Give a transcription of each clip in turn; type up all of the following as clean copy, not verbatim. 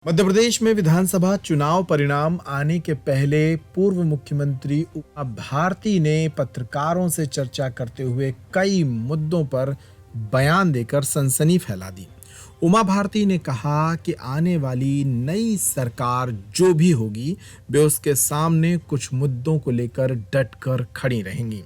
मध्य प्रदेश में विधानसभा चुनाव परिणाम आने के पहले पूर्व मुख्यमंत्री उमा भारती ने पत्रकारों से चर्चा करते हुए कई मुद्दों पर बयान देकर सनसनी फैला दी। उमा भारती ने कहा कि आने वाली नई सरकार जो भी होगी वे उसके सामने कुछ मुद्दों को लेकर डटकर खड़ी रहेंगी।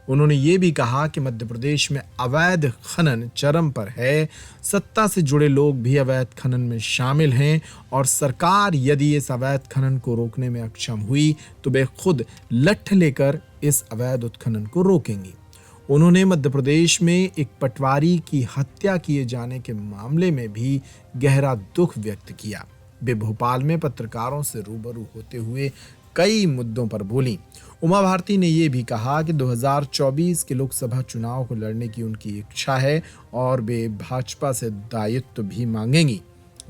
उन्होंने ये भी कहा कि मध्य प्रदेश में अवैध खनन चरम पर है, सत्ता से जुड़े लोग भी अवैध खनन में शामिल हैं और सरकार यदि इस अवैध खनन को रोकने में अक्षम हुई तो वे खुद लठ लेकर इस अवैध उत्खनन को रोकेंगी। उन्होंने मध्य प्रदेश में एक पटवारी की हत्या किए जाने के मामले में भी गहरा दुख व्यक्त किया। वे भोपाल में पत्रकारों से रूबरू होते हुए कई मुद्दों पर बोली। उमा भारती ने यह भी कहा कि 2024 के लोकसभा चुनाव को लड़ने की उनकी इच्छा है और वे भाजपा से दायित्व भी मांगेंगी।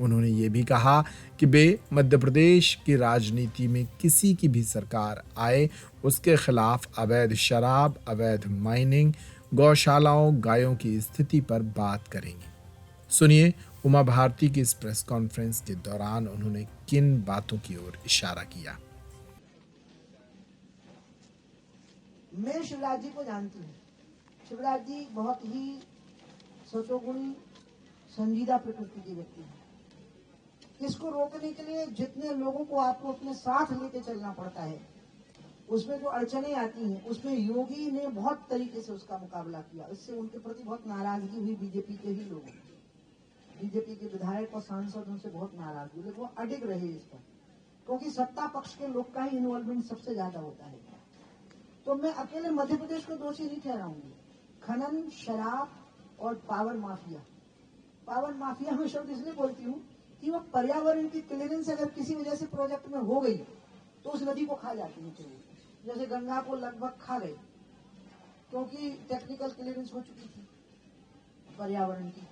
उन्होंने ये भी कहा कि वे मध्य प्रदेश की राजनीति में किसी की भी सरकार आए उसके खिलाफ अवैध शराब, अवैध माइनिंग, गौशालाओं, गायों की स्थिति पर बात करेंगी। सुनिए उमा भारती की इस प्रेस कॉन्फ्रेंस के दौरान उन्होंने किन बातों की ओर इशारा किया। मैं शिवराज जी को जानती हूँ। शिवराज जी बहुत ही सतोगुणी, संजीदा प्रकृति के व्यक्ति हैं। इसको रोकने के लिए जितने लोगों को आपको अपने साथ लेके चलना पड़ता है, उसमें जो अड़चने आती हैं, उसमें योगी ने बहुत तरीके से उसका मुकाबला किया। इससे उनके प्रति बहुत नाराजगी हुई बीजेपी के ही लोगों को। बीजेपी के विधायक और सांसद उनसे बहुत नाराज हुए, लेकिन वो अडिग रहे इस पर, क्योंकि सत्ता पक्ष के लोग का ही इन्वॉल्वमेंट सबसे ज्यादा होता है। तो मैं अकेले मध्य प्रदेश को दोषी नहीं ठहराऊंगी। खनन, शराब और पावर माफिया में शब्द इसलिए बोलती हूँ कि वो पर्यावरण की क्लीयरेंस अगर किसी वजह से प्रोजेक्ट में हो गई तो उस नदी को खा जाती है। जैसे गंगा को लगभग खा गई क्योंकि टेक्निकल क्लीयरेंस हो चुकी थी पर्यावरण की।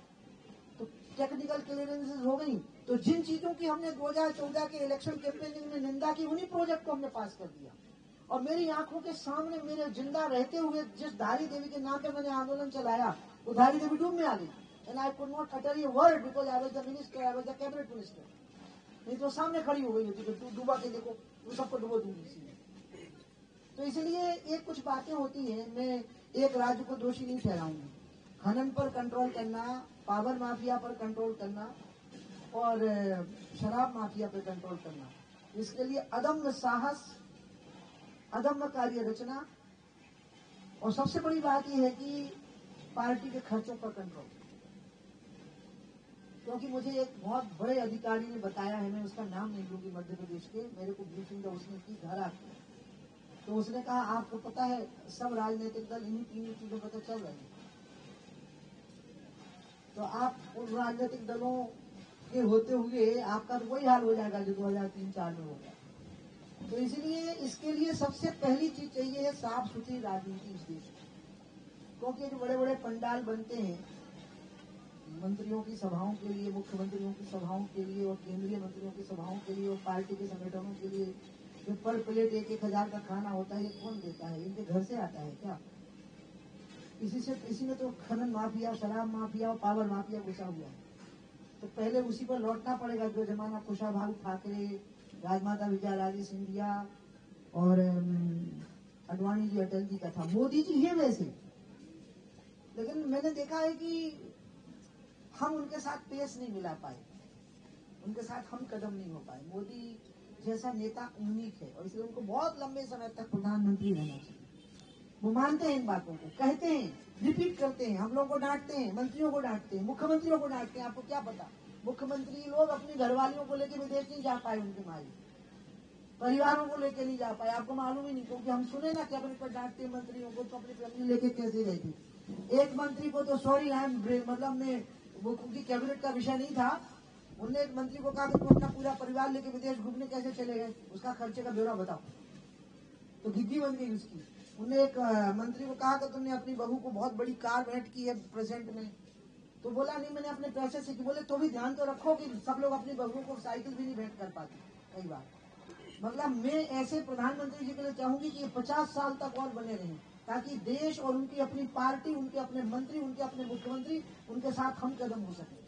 तो टेक्निकल क्लीयरेंस हो गई तो जिन चीजों की हमने 2014 के इलेक्शन कैंपेनिंग में निंदा की, उन्हीं प्रोजेक्ट को हमने पास कर दिया। और मेरी आंखों के सामने मेरे जिंदा रहते हुए जिस धारी देवी के नाम पे मैंने आंदोलन चलाया, वो धारी देवी डूब में आ गई। And I could not utter a word because I was the minister, I was the cabinet minister. नहीं तो सामने खड़ी हो गई होती तो डूबा के देखो, वो सबको डुबो दूंगी इसी। तो इसलिए ये कुछ बातें होती हैं। मैं एक राज्य को दोषी नहीं ठहराऊंगी। खनन पर कंट्रोल करना, पावर माफिया पर कंट्रोल करना और शराब माफिया पर कंट्रोल करना, इसके लिए अदम्य साहस, अदम्य कार्य रचना, और सबसे बड़ी बात यह है कि पार्टी के खर्चों पर कंट्रोल। क्योंकि मुझे एक बहुत बड़े अधिकारी ने बताया है, मैं उसका नाम नहीं लूंगी, मध्य प्रदेश के, मेरे को ब्रीफिंग उसने की घर आके, तो उसने कहा आपको पता है सब राजनीतिक दल इन्हीं तीन चीजों पर चल रहे हैं, तो आप उन राजनीतिक दलों के होते हुए आपका तो वही हाल हो जाएगा जो 2003-4 में हो गया। तो इसलिए इसके लिए सबसे पहली चीज चाहिए है साफ सुथरी राजनीति इस देश में। क्योंकि जो बड़े बड़े पंडाल बनते हैं मंत्रियों की सभाओं के लिए, मुख्यमंत्रियों की सभाओं के लिए और केंद्रीय मंत्रियों की सभाओं के लिए और पार्टी के संगठनों के लिए, जो पर प्लेट 1,000 का खाना होता है, ये कौन देता है? इनके घर से आता है क्या? इसी में तो खनन माफिया, शराब माफिया और पावर माफिया घुसा हुआ है। तो पहले उसी पर लौटना पड़ेगा जो जमाना कुशाभाऊ ठाकरे, राजमाता विजयाराजे सिंधिया और अडवाणी जी, अटल जी का था। मोदी जी है वैसे, लेकिन मैंने देखा है कि हम उनके साथ पेश नहीं मिला पाए, उनके साथ हम कदम नहीं हो पाए। मोदी जैसा नेता यूनिक है और इसलिए उनको बहुत लंबे समय तक प्रधानमंत्री रहना चाहिए। वो मानते हैं इन बातों को, कहते हैं, रिपीट करते हैं, हम लोगों को डांटते हैं, मंत्रियों को डांटते हैं, मुख्यमंत्रियों को डांटते हैं। आपको क्या पता, मुख्यमंत्री लोग अपनी घरवालियों को लेकर विदेश नहीं जा पाए, उनके माई परिवारों को लेकर नहीं जा पाए, आपको मालूम ही नहीं। क्योंकि हम सुने ना कैबिनेट पर डांटते मंत्रियों को, तो अपनी फैमिली लेके कैसे गई थी। एक मंत्री को तो सॉरी मतलब में वो क्योंकि कैबिनेट का विषय नहीं था, उनने एक मंत्री को कहा कि तुम अपना पूरा परिवार लेके विदेश घूमने कैसे चले गए, उसका खर्चे का ब्यौरा बताओ। तो घिग्गी बन गई उसकी। उन्हें एक मंत्री को कहा कि तुमने अपनी बहू को बहुत बड़ी कार भेंट की है प्रेजेंट में, तो बोला नहीं मैंने अपने पैसे से की। बोले तो भी ध्यान तो रखो कि सब लोग अपनी बहू को साइकिल भी नहीं भेंट कर पाते कई बार। मतलब मैं ऐसे प्रधानमंत्री जी के लिए चाहूंगी कि 50 साल तक और बने रहें, ताकि देश और उनकी अपनी पार्टी, उनके अपने मंत्री, उनके अपने मुख्यमंत्री, उनके साथ हम कदम हो सके।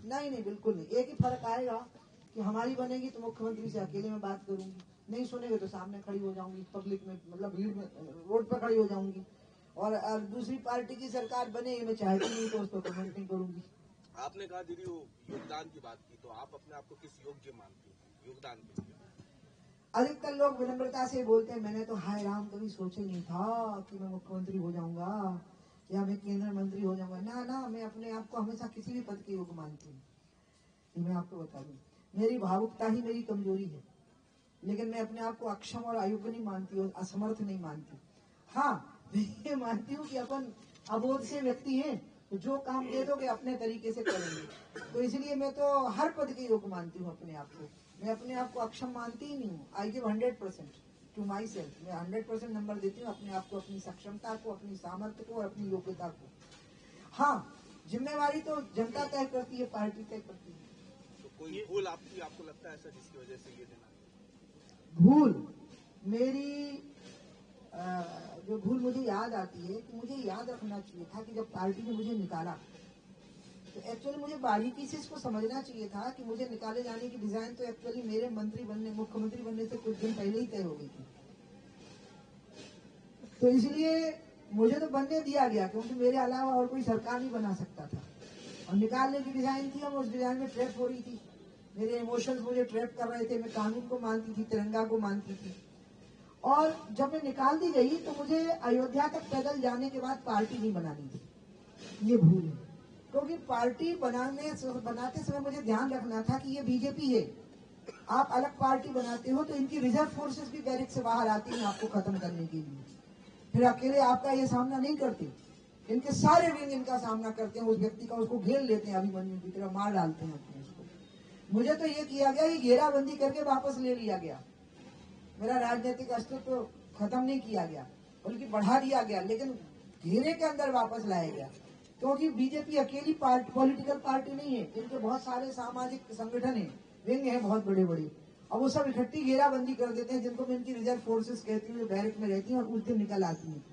नहीं नहीं, बिल्कुल नहीं। एक ही फर्क आएगा कि हमारी बनेगी तो मुख्यमंत्री से अकेले में बात करूंगी, नहीं सुनेंगे तो सामने खड़ी हो जाऊंगी, पब्लिक में, मतलब भीड़ में, रोड पर खड़ी हो जाऊंगी। और दूसरी पार्टी की सरकार बनेगी, मैं चाहती नहीं तो उसको कमेंट नहीं करूंगी। आपने कहा दीदी वो योगदान की बात की, तो आप अपने आप को किस योग्य मानती हैं योगदान के लिए? अधिकतर लोग विनम्रता से बोलते हैं, मैंने तो हाय राम कभी सोचे नहीं था कि मैं मुख्यमंत्री हो जाऊंगा या मैं केंद्रीय मंत्री हो जाऊंगा। ना ना, मैं अपने आप को हमेशा किसी भी पद के योग्य मानती हूँ। ये मैं आपको बता दूं, मेरी भावुकता ही मेरी कमजोरी है, लेकिन मैं अपने आप को अक्षम और अयोग्य नहीं मानती हूँ, असमर्थ नहीं मानती। हाँ, मैं ये मानती हूँ कि अपन अबोध से व्यक्ति हैं, तो जो काम दे दोगे अपने तरीके से करेंगे। तो इसलिए मैं तो हर पद के योग्य मानती हूँ अपने आप को। मैं अपने आप को अक्षम मानती ही नहीं हूँ। I give 100% to myself. मैं 100% नंबर देती हूँ अपने आप को, अपनी सक्षमता को, अपनी सामर्थ्य को और अपनी योग्यता को। हाँ, जिम्मेवारी तो जनता तय करती है, पार्टी तय करती है। तो कोई भूल आपको लगता है ऐसा जिसकी वजह से ये देना? भूल मेरी जो भूल मुझे याद आती है कि मुझे याद रखना चाहिए था कि जब पार्टी ने मुझे निकाला तो एक्चुअली मुझे बारीकी से इसको समझना चाहिए था कि मुझे निकाले जाने की डिजाइन तो एक्चुअली मेरे मुख्यमंत्री बनने से कुछ दिन पहले ही तय हो गई थी। तो इसलिए मुझे तो बनने दिया गया, क्योंकि मेरे अलावा और कोई सरकार नहीं बना सकता था। और निकालने की डिजाइन थी और उस डिजाइन में ट्रैप हो रही थी। मेरे इमोशंस मुझे ट्रैप कर रहे थे। मैं कानून को मानती थी, तिरंगा को मानती थी। और जब मैं निकाल दी गई तो मुझे अयोध्या तक पैदल जाने के बाद पार्टी नहीं बनानी थी। ये भूल है, क्योंकि पार्टी बनाते समय मुझे ध्यान रखना था कि ये बीजेपी है। आप अलग पार्टी बनाते हो तो इनकी रिजर्व फोर्सेस भी बैरिक से बाहर आती हैं आपको खत्म करने के लिए। फिर अकेले आपका ये सामना नहीं करते, इनके सारे विंग इनका सामना करते हैं। उस व्यक्ति का उसको घेर लेते हैं, अभिमन्यु की तरह मार डालते हैं अपने उसको। मुझे तो ये किया गया, ये घेराबंदी करके वापस ले लिया गया। मेरा राजनीतिक अस्तित्व तो खत्म नहीं किया गया, बल्कि बढ़ा दिया गया, लेकिन घेरे के अंदर वापस लाया गया। क्योंकि बीजेपी अकेली पॉलिटिकल पार्टी नहीं है, इनके बहुत सारे सामाजिक संगठन है, विंग है बहुत बड़े बड़े। अब वो सब इकट्ठी घेराबंदी कर देते हैं, जिनको मैं इनकी रिजर्व फोर्सेस कहती हूँ, बैरक में रहती हैं और उस दिन निकल आती हैं।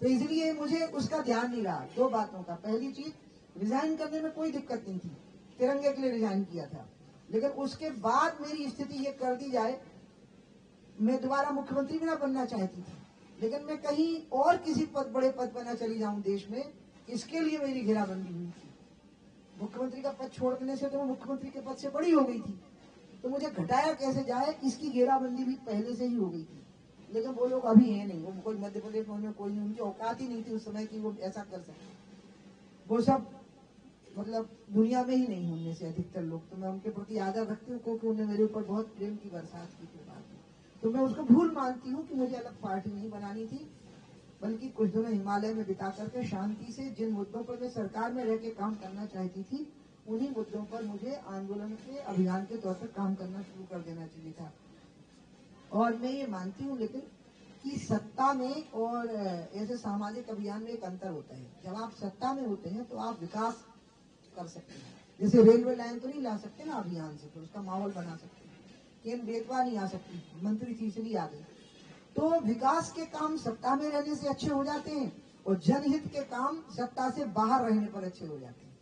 तो इसलिए मुझे उसका ध्यान नहीं रहा। दो बातों का, पहली चीज, रिजाइन करने में कोई दिक्कत नहीं थी, तिरंगे के लिए रिजाइन किया था। लेकिन उसके बाद मेरी स्थिति ये कर दी जाए, मैं दोबारा मुख्यमंत्री भी ना बनना चाहती थी, लेकिन मैं कहीं और किसी बड़े पद पर ना चली जाऊं देश में, इसके लिए मेरी घेराबंदी हुई थी। मुख्यमंत्री का पद छोड़ने से तो मैं मुख्यमंत्री के पद से बड़ी हो गई थी, तो मुझे घटाया कैसे जाए, इसकी घेराबंदी भी पहले से ही हो गई थी। लेकिन वो लोग अभी है नहीं, वो कोई मध्य प्रदेश में कोई नहीं, उनकी औकात ही नहीं थी उस समय की वो ऐसा कर सके। वो सब मतलब दुनिया में ही नहीं, उनमें से अधिकतर लोग। तो मैं उनके प्रति आदर रखती हूँ, क्योंकि उन्होंने मेरे ऊपर बहुत प्रेम की बरसात की थी। तो मैं उसको भूल मानती हूँ कि मुझे अलग पार्टी नहीं बनानी थी, बल्कि कुछ दिनों हिमालय में बिता करके शांति से जिन मुद्दों पर मैं सरकार में रह के काम करना चाहती थी, उन्हीं मुद्दों पर मुझे आंदोलन के अभियान के तौर पर काम करना शुरू कर देना चाहिए था। और मैं ये मानती हूँ लेकिन कि सत्ता में और ऐसे सामाजिक अभियान में एक अंतर होता है। जब आप सत्ता में होते हैं तो आप विकास कर सकते हैं, जैसे रेलवे लाइन तो नहीं ला सकते ना अभियान से, तो उसका माहौल बना सकते हैं। केन बेतवा नहीं आ सकती, मंत्री थी इसलिए आ गई। तो विकास के काम सत्ता में रहने से अच्छे हो जाते हैं और जनहित के काम सत्ता से बाहर रहने पर अच्छे हो जाते हैं।